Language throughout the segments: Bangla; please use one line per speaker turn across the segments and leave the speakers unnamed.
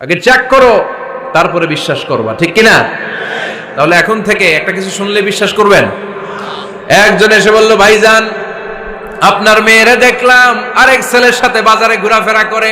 আগে চেক করো, তারপরে বিশ্বাস করবা, ঠিক কিনা? তাহলে এখন থেকে একটা কিছু শুনলে বিশ্বাস করবেন? একজন এসে বলল, ভাইজান আপনার মেয়েরে দেখলাম আরেক ছেলের সাথে বাজারে ঘোরাফেরা করে,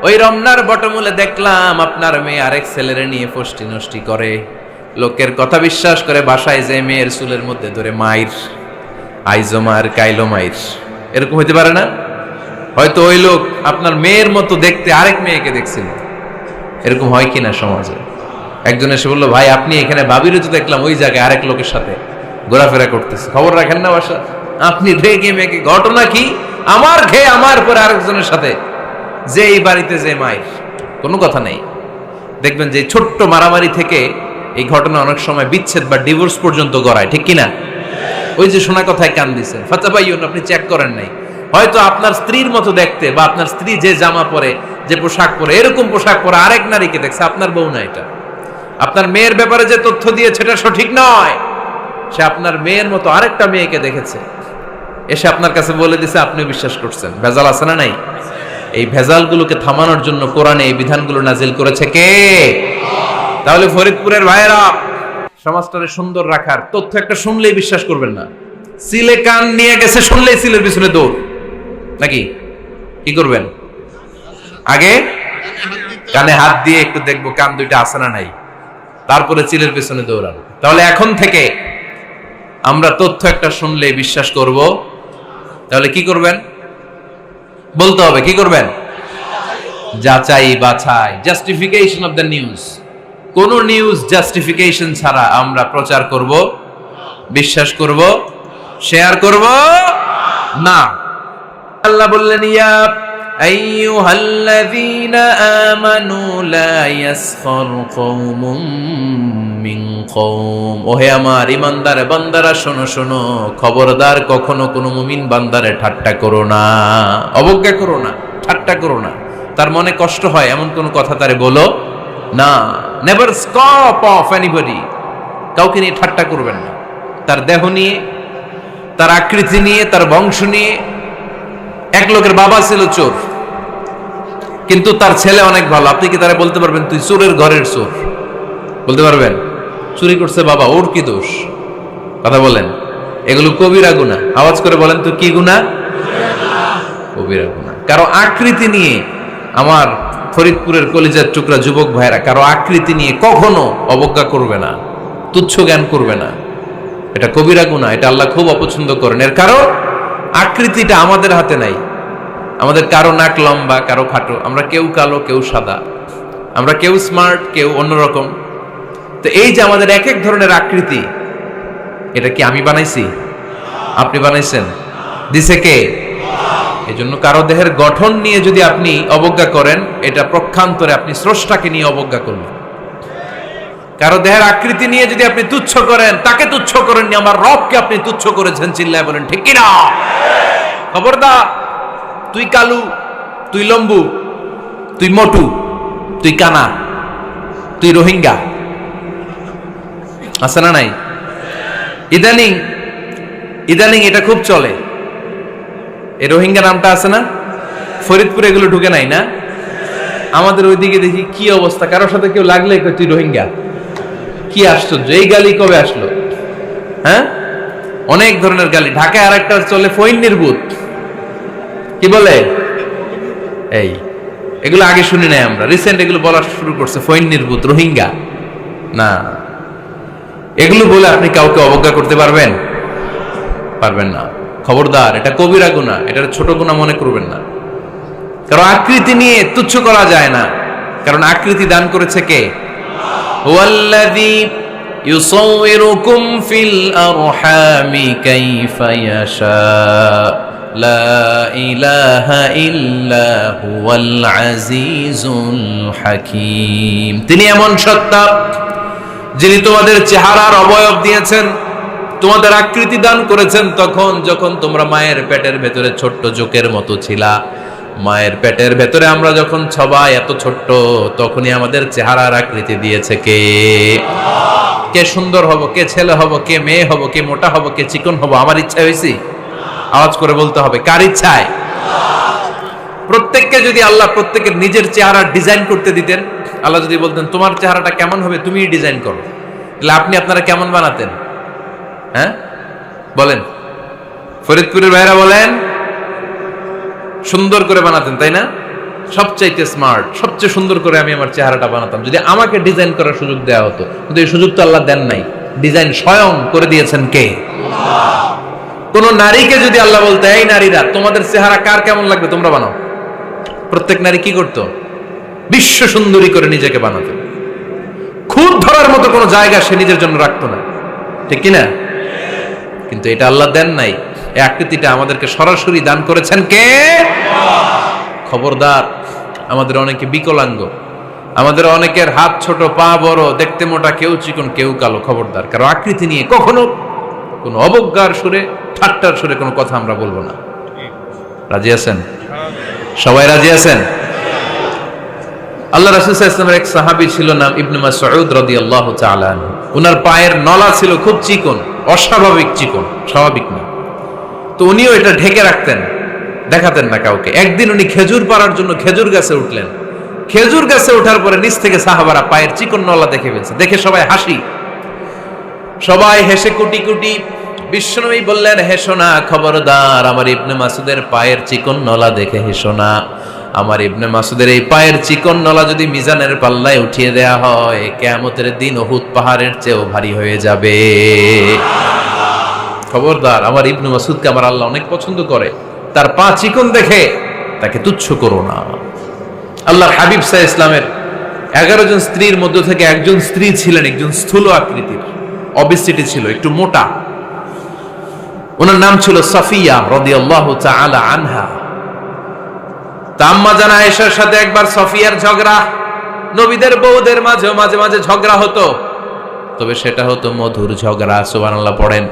ওই রমনার বটমূলে দেখলাম আপনার মেয়ে আরেক ছেলেরে নিয়ে ফষ্টি নষ্টি করে, লোকের কথা বিশ্বাস করে বাসায় যে মেয়ের চুলের মধ্যে ধরে মাইর, আইজো মার কাইলো মাইর। এরকম হইতে পারে না? হয়তো ওই লোক আপনার মেয়ের মতো দেখতে আরেক মেয়েকে দেখছিল। এরকম হয় কিনা সমাজে? একজন এসে বললো, ভাই আপনি এখানে ভাবিরে তো দেখলাম ওই জায়গায় আরেক লোকের সাথে ঘোরাফেরা করতেছে, খবর রাখেন না বাসা? আপনি রেগে মেগে, ঘটনা কি? আমার খেয়ে আমার পরে আরেকজনের সাথে, যে এই বাড়িতে যে মাইর, কোনো কথা নেই। দেখবেন যে ছোট্ট মারামারি থেকে এই ঘটনা অনেক সময় বিচ্ছেদ বা ডিভোর্স পর্যন্ত গড়ায়, ঠিক কিনা? ওই যে শোনা কথায় কান দিচ্ছেন, ফাতাবাইয়ুন, আপনি চেক করেন নাই। হয়তো আপনার স্ত্রীর মতো দেখতে বা আপনার স্ত্রী যে জামা পরে, যে পোশাক পরে, এরকম পোশাক পরে আরেক নারীকে দেখছে, আপনার বউ না এটা। আপনার মেয়ের ব্যাপারে যে তথ্য দিয়েছে এটা সঠিক নয়, সে আপনার মেয়ের মতো আরেকটা মেয়েকে দেখেছে, এসে আপনার কাছে বলে দিছে, আপনিও বিশ্বাস করছেন। ভেজাল আছে না নাই? এই ভেজালগুলোকে থামানোর জন্য কোরআনে এই বিধানগুলো নাজিল করেছে কে? তাহলে ফরিদপুরের ভাইয়েরা, সমাজটারে সুন্দর রাখার তথ্য একটা শুনলেই বিশ্বাস করবেন না। সিলে কান নিয়ে গেছে শুনলেই সিলের পিছনে দৌড়, নাকি? কি করবেন? আগে কানে হাত দিয়ে একটু দেখবো কান দুইটা আছে না নাই, তারপরে চিলের পিছনে দৌড়ান। তাহলে এখন থেকে আমরা তথ্য একটা শুনলেই বিশ্বাস করব। তাহলে কি করবেন? বলতে হবে কি করবেন? যাচাই বাছাই, জাস্টিফিকেশন অফ দ্য নিউজ। কোন নিউজ জাস্টিফিকেশন ছাড়া আমরা প্রচার করব, বিশ্বাস করব, শেয়ার করব না। আল্লাহ বললেন, ইয়া আইয়ুহাল্লাযীনা আমানু লা ইয়াসখার কওমুম মিন কওম। ওহে আমার ঈমানদার বান্দারা, শোনো শোনো, খবরদার কখনো কোনো মুমিন বান্দারে ঠাট্টা করো না, অবজ্ঞা করো না, ঠাট্টা করো না। তার মনে কষ্ট হয় এমন কোন কথা তারে বলো না। নেভার স্কপ অফ এনিবডি, কাউকে নিয়ে ঠাট্টা করবেন না। তার দেহ নিয়ে, তার আকৃতি নিয়ে, তার বংশ নিয়ে। এক লোকের বাবা ছিল চোর, কিন্তু তার ছেলে অনেক ভালো। আপনি কি তারা বলতে পারবেন তুই চোরের ঘরের চোর? বলতে পারবেন? চুরি করছে বাবা, ওর কি দোষ? কথা বলেন। এগুলো কবিরা গুনাহ। আওয়াজ করে বলেন তো, কি গুনাহ? কবিরা গুনাহ। কারো আকৃতি নিয়ে, আমার ফরিদপুরের কলিজার টুকরা যুবক ভাইরা, কারো আকৃতি নিয়ে কখনো অবজ্ঞা করবে না, তুচ্ছ জ্ঞান করবে না। এটা কবিরা গুনাহ, এটা আল্লাহ খুব অপছন্দ করেন। এর কারণ আকৃতিটা আমাদের হাতে নাই। আমাদের কারো নাক লম্বা, কারো খাটো, আমরা কেউ কালো, কেউ সাদা, আমরা কেউ স্মার্ট, কেউ অন্যরকম। তো এই যে আমাদের এক এক ধরনের আকৃতি, এটা কি আমি বানাইছি? আপনি বানাইছেন? দিছে কে? এই জন্য কারো দেহের গঠন নিয়ে যদি আপনি অবজ্ঞা করেন, এটা প্রক্ষান্তরে আপনি স্রষ্টাকে নিয়ে অবজ্ঞা করলেন। কারো দেহের আকৃতি নিয়ে যদি আপনি তুচ্ছ করেন, তাকে তুচ্ছ করেননি, আমার রবকে আপনি তুচ্ছ করেছেন। চিল্লায় বলেন ঠিক কিনা? খবরদার, তুই কালু, তুই লম্বু, তুই মোটু, তুই কানা, তুই রোহিঙ্গা, আছে না নাই? ইদানিং ইদানিং এটা খুব চলে। এই রোহিঙ্গা নামটা আছে না? ফরিদপুরে এগুলো ঢুকে নাই না? আমাদের ওইদিকে দেখি কি অবস্থা, কারোর সাথে কেউ লাগলে তুই রোহিঙ্গা। কি আশ্চর্য, এই গালি কবে আসলো? হ্যাঁ, অনেক ধরনের গালি। ঢাকায় আর একটা চলে ফইন্নির ভূত, কি বলে? এই এগুলো আগে শুনি নাই আমরা, রিসেন্ট এগুলো বলা শুরু করছে। ফইন্নির ভূত, রোহিঙ্গা না, এগুলো বলে আপনি কাউকে অবজ্ঞা করতে পারবেন? পারবেন না। খবরদার, এটা কবিরা গুনাহ, এটা ছোট গুনাহ মনে করবেন না। কারণ আকৃতি নিয়ে তুচ্ছ করা যায় না, কারণ আকৃতি দান করেছে কে? হুয়াল্লাযী ইউসাউইরুকুম ফিল আরহামি কাইফা ইয়াশা, লা ইলাহা ইল্লা হুয়াল আজিজুল হাকীম। তিনি এমন সত্তা যিনি তোমাদের চেহারার অবয়ব দিয়েছেন, তোমাদের আকৃতি দান করেছেন তখন যখন তোমরা মায়ের পেটের ভেতরে ছোট্ট জোকের মতো ছিলা। মায়ের পেটের ভেতরে আমরা যখন সবাই এত ছোট্ট, তখনই আমাদের চেহারার আকৃতি দিয়েছে কে? কে সুন্দর হব, কে ছেলে হব, কে মেয়ে হব, কে মোটা হব, কে চিকন হব আমার ইচ্ছা হয়েছি? আওয়াজ করে বলতে হবে, কার ইচ্ছায়? প্রত্যেককে যদি আল্লাহ প্রত্যেকের নিজের চেহারা ডিজাইন করতে দিতেন, আল্লাহ যদি বলতেন তোমার চেহারাটা কেমন হবে তুমিই ডিজাইন করো, তাহলে আপনি আপনারা কেমন বানাতেন? হ্যাঁ বলেন, ফরিদপুরের ভাইরা বলেন, সুন্দর করে বানাতেন তাই না? সবচাইতে স্মার্ট, সবচেয়ে সুন্দর করে আমি আমার চেহারাটা বানাতাম যদি আমাকে ডিজাইন করার সুযোগ দেওয়া হতো। কিন্তু এই সুযোগ তো আল্লাহ দেন নাই। ডিজাইন স্বয়ং করে দিয়েছেন কে? কোন নারীকে যদি আল্লাহ বলতে এই নারীরা তোমাদের চেহারা কার কেমন লাগবে তোমরা বানাও, প্রত্যেক নারী কি করতো? বিশ্ব সুন্দরী করে নিজেকে বানাতো। খুদ ধরার মতো কোনো জায়গা সে নিজের জন্য রাখতো না, ঠিক কিনা? কিন্তু এটা আল্লাহ দেন নাই। এই আকৃতিটা আমাদেরকে সরাসরি দান করেছেন কে? খবরদার, আমাদের অনেকে বিকলাঙ্গ, আমাদের অনেকের হাত ছোট, পা বড়, দেখতে মোটা, কেউ চিকন কেউ কালো। খবরদার, কারো আকৃতি নিয়ে কখনো কোনো অবজ্ঞার সুরে, ঠাট্টার সুরে কোনো কথা আমরা বলবো না। রাজি আছেন? সবাই রাজি আছেন? আল্লাহ রাসূল সাল্লাল্লাহু আলাইহি ওয়াসাল্লামের এক সাহাবী ছিল, নাম ইবনে মাসউদ রাদিয়াল্লাহু তাআলা আনহু। উনার পায়ের নলা ছিল খুব চিকন, অস্বাভাবিক চিকন, স্বাভাবিক না। তো উনিও এটা ঢেকে রাখতেন, দেখাতেন না কাউকে। একদিন উনি খেজুর পাড়ার জন্য খেজুর গাছে উঠলেন। খেজুর গাছে ওঠার পরে নিচ থেকে সাহাবারা পায়ের চিকন নলা দেখে ফেলছে। দেখে সবাই হাসি, সবাই হেসে কুটি কুটি। বিশ্বনবী বললেন, হেসো না, খবরদার, আমার ইবনে মাসুদের পায়ের চিকন নলা দেখে হেসো না। আমার ইবনে মাসুদের এই পায়ের চিকন নলা যদি মিজানের পাল্লায় উঠিয়ে দেয়া হয়, কিয়ামতের দিন উহুদ পাহাড়ের চেয়েও ভারী হয়ে যাবে। খবরদার, আমার ইবনে মাসুদকে আমার আল্লাহ অনেক পছন্দ করে, তার পা চিকন দেখে তাকে তুচ্ছ করো না। আল্লাহর হাবিব সাল্লাল্লাহু আলাইহি ওয়াসাল্লামের 11 জন স্ত্রীর মধ্য থেকে একজন স্ত্রী ছিলেন একজন স্থূল আকৃতির, অবেসিটি ছিল, একটু মোটা। ওনার নাম ছিল সাফিয়া রাদিয়াল্লাহু তাআলা আনহা। আম্মা জান আয়েশার সাথে একবার সাফিয়ার ঝগড়া। নবীদের বউদের মাঝে মাঝে মাঝে ঝগড়া হতো, তবে সেটা হতো মধুর ঝগড়া। সুবহানাল্লাহ পড়েন।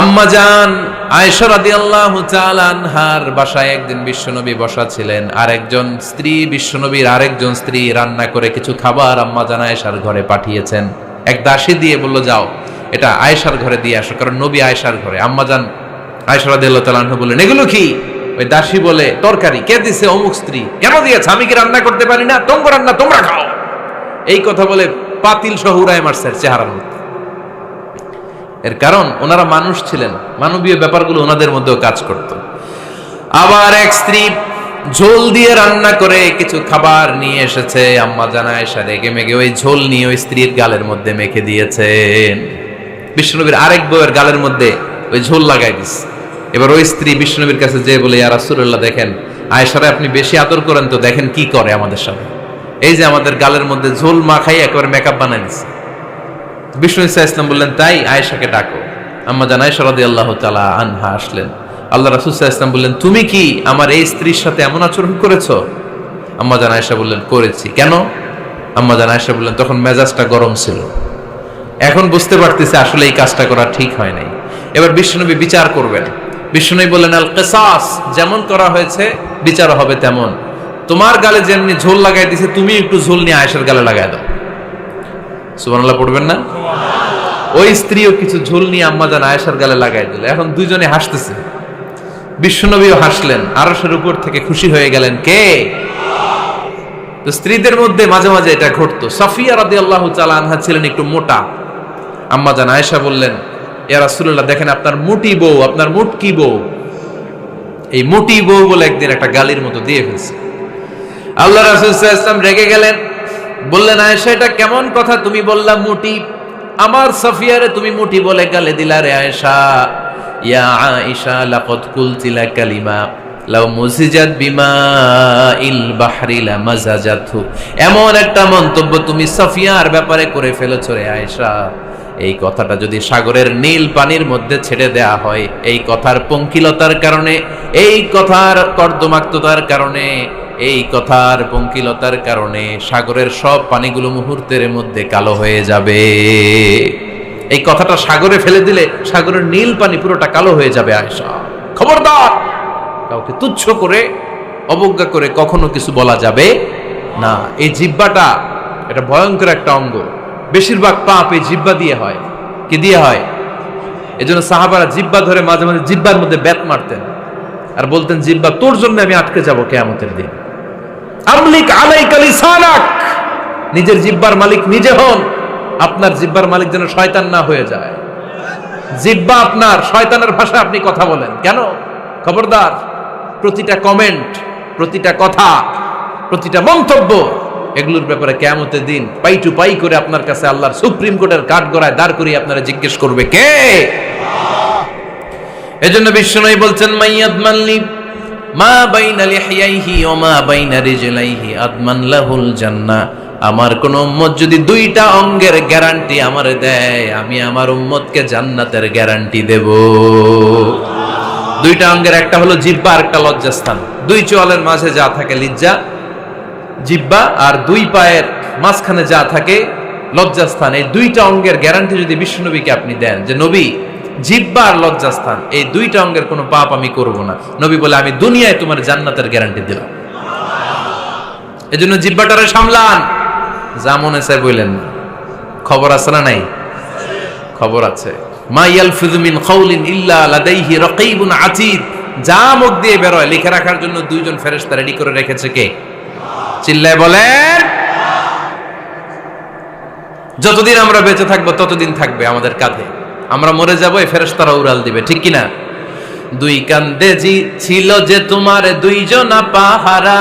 আম্মা জান আয়েশা রাদিয়াল্লাহু তাআলা আনহার বাসায় একদিন বিশ্বনবী বসা ছিলেন। আরেকজন স্ত্রী, বিশ্বনবীর আরেকজন স্ত্রী রান্না করে কিছু খাবার আম্মা জান আয়েশার ঘরে পাঠিয়েছেন। এক দাসী দিয়ে বলল, যাও এটা আয়েশার ঘরে দিয়ে আসো, কারণ নবী আয়েশার ঘরে। আম্মা জান আয়েশা রাদিয়াল্লাহু তাআলা আনহা বললেন, এগুলো কি? ওই দাসী বলে, তরকারি। কে দিছে? অমুক স্ত্রী। কেন দিয়েছে? আমি কি রান্না করতে পারি না? তোমরা রান্না তোমরা খাও। এই কথা বলে পাতিল সহ উড়ায় মারছে চেহারার মধ্যে। এর কারণ ওনারা মানুষ ছিলেন, মানবীয় ব্যাপারগুলো ওনাদের মধ্যেও কাজ করত। আবার এক স্ত্রী ঝোল দিয়ে রান্না করে কিছু খাবার নিয়ে এসেছে। আম্মা জান আয়েশা রেগে মেগে ওই ঝোল নিয়ে ওই স্ত্রীর গালের মধ্যে মেখে দিয়েছেন। বিশ্বনবীর আরেক বউয়ের গালের মধ্যে ওই ঝোল লাগাই দিচ্ছে। এবার ওই স্ত্রী বিশ্বনবীর কাছে যেয়ে বলে, ইয়া রাসূলুল্লাহ, দেখেন আয়েশারে আপনি বেশি আদর করেন তো, দেখেন কি করে আমাদের সাথে। এই যে আমাদের গালের মধ্যে ঝোল মাখাই একেবারে মেকআপ বানাই দিচ্ছে। বিষ্ণু ইসা ইসলাম বললেন, তাই আয়েশাকে ডাকো। আম্মা জান আয়েশা রাদিয়াল্লাহু তাআলা আনহা আসলেন। আল্লাহ রাসূল সাল্লাল্লাহু আলাইহি ওয়াসাল্লাম বললেন, তুমি কি আমার এই স্ত্রীর সাথে এমন আচরণ করেছো? আম্মা জান আয়েশা বললেন, করেছি। কেন? আম্মা জান আয়েশা বললেন, তখন মেজাজটা গরম ছিল, এখন বুঝতে পারতেছি আসলে এই কাজটা করা ঠিক হয় নাই। এবার বিশ্বনবী বিচার করবেন। বিশ্বনবী বললেন, আল কিসাস, যেমন করা হয়েছে বিচার হবে তেমন। তোমার গালে যেমনি ঝোল লাগাই দিছে, তুমি একটু ঝোল নিয়ে আয়েশার গালে লাগাই দাও। সুবহানাল্লাহ পড়বেন না? ওই স্ত্রীও কিছু ঝোল নিয়ে আম্মা জান আয়েশার গালে লাগাই দিল। এখন দুইজনে হাসতেছে, বিশ্বনবীও হাসলেন, আরশের উপর থেকে খুশি হয়ে গেলেন কে? তো স্ত্রীদের মধ্যে মাঝে মাঝে এটা ঘটতো। সাফিয়া রাদিয়াল্লাহু তাআলা আনহা ছিলেন একটু মোটা। আম্মা জান আয়েশা বললেন, ইয়া রাসূলুল্লাহ, দেখেন আপনার মুটি বউ, আপনার মুটকি বউ, এই মুটি বউ বলে একদিন একটা গালির মতো দিয়ে ফেলছে। আল্লাহ রাসূল সাল্লাল্লাহু আলাইহি ওয়াসাল্লাম রেগে গেলেন, বললেন, আয়েশা এটা কেমন কথা তুমি বললা মুটি? আমার সাফিয়ারে তুমি মুটি বলে গালে দিলা রে আয়েশা। ইয়া আয়েশা লাকাদ কুলতি লা কালিমা লাউ মুজিজাত বিমাইল বাহরি লামাজাজাতহু। এমন একটা মন্তব্য তুমি সাফিয়ার ব্যাপারে করে ফেলেছো রে আয়েশা, এই কথাটা যদি সাগরের নীল পানির মধ্যে ছেড়ে দেয়া হয়, এই কথার পঙ্কিলতার কারণে, এই কথার কর্দমাক্ততার কারণে, এই কথার পঙ্কিলতার কারণে সাগরের সব পানিগুলো মুহূর্তের মধ্যে কালো হয়ে যাবে। এই কথাটা সাগরে ফেলে দিলে সাগরের নীল পানি পুরোটা কালো হয়ে যাবে। আয়েশা, খবরদার, কাউকে তুচ্ছ করে অবজ্ঞা করে কখনো কিছু বলা যাবে না। এই জিহ্বাটা এটা ভয়ঙ্কর একটা অঙ্গ। বেশিরভাগ পাপ এই জিহ্বা দিয়ে হয়। কি দিয়ে হয়? এজন্য সাহাবারা জিহ্বা ধরে মাঝে মাঝে জিহ্বার মধ্যে বেত মারতেন। আর বলতেন জিহ্বা তোর জন্য আমি আটকে যাব কিয়ামতের দিন। আমলিক আলাইকা লিসানাক, নিজের জিহ্বার মালিক নিজে হন। আপনার জিহ্বার মালিক যেন শয়তান না হয়ে যায়। জিহ্বা আপনার, শয়তানের ভাষায় আপনি কথা বলেন কেন? খবরদার, প্রতিটা কমেন্ট, প্রতিটা কথা, প্রতিটা মন্তব্য, এগুলোর ব্যাপারে কিয়ামতের দিন পাই টু পাই করে আপনার কাছে আল্লাহর সুপ্রিম কোর্টের কাঠগড়ায় দাঁড় করিয়ে আপনারা জিজ্ঞেস করবে কে? এজন্য বিশ্বনবী বলছেন মাইয়াদমানলি মা বাইনা লিহিয়াইহি ওয়া মা বাইনা রিজলাইহি আদমান লাহুল জান্নাহ। আমার কোন উম্মত যদি দুইটা অঙ্গের গ্যারান্টি আমারে দেয়, আমি আমার উম্মতকে জান্নাতের গ্যারান্টি দেব। দুইটা অঙ্গের, একটা হলো জিহ্বা আর একটা লজ্জাস্থান। দুই চোয়ালের মাঝে যা থাকে লিজ্জা জিহ্বা, আর দুই পায়ের মাঝখানে যা থাকে লজ্জাস্থান। এই দুইটা অঙ্গের গ্যারান্টি যদি বিশ্বনবীকে আপনি দেন যে নবী জিহ্বা আর লজ্জাস্থান এই দুইটা অঙ্গের কোনো পাপ আমি করব না, নবী বলে আমি দুনিয়ায় তোমার জান্নাতের গ্যারান্টি দিলাম। এজন্য জিহ্বাটারে সামলান, যা মনে চায় বললেন না। খবর আছে না নাই? খবর আছে। মা ইয়ালফিযু মিন কাউলিন ইল্লা লাদাইহি রাকীবুন আতীদ। যা মুখ দিয়ে বের হয় লিখে রাখার জন্য দুইজন ফেরেশতা রেডি করে রেখেছে কে? চিল্লায় বলেন। যতদিন আমরা বেঁচে থাকবো ততদিন থাকবে আমাদের কাঁধে। আমরা মরে যাবো, এই ফেরেশতারা উড়াল দিবে, ঠিক কিনা? দুই কান্দে জি ছিল যে তোমার দুইজনা পাহারা,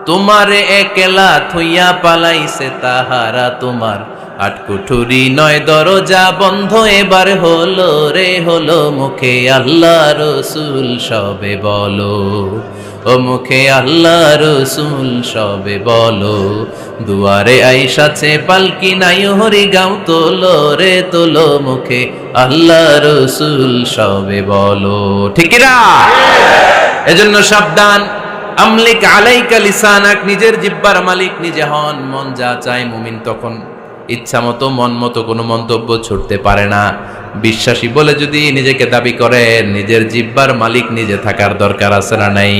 তোমারে একলা থইয়া পালাইছে তাহারা। তোমার আটকুঠুরি নয় দরজা বন্ধ এবার হলো রে হলো, মুখে আল্লাহ রসুল সবে বলো, ও মুখে আল্লাহ রসুল সবে বলো। দুয়ারে আইসাছে পালকি নাই হরি গাও তোলো রে তোলো, মুখে আল্লাহ রসুল সবে বলো, ঠিক না? এজন্য সাবধান। আমলিক আলাইকা লিসানাক, নিজের জিহ্বার মালিক নিজে হন। মন যা চায় মুমিন তখন ইচ্ছা মতো মন মতো কোনো মন্তব্য ছুটতে পারে না। বিশ্বাসী বলে যদি নিজেকে দাবি করেন, নিজের জিহ্বার মালিক নিজে থাকার দরকার আছে না নাই?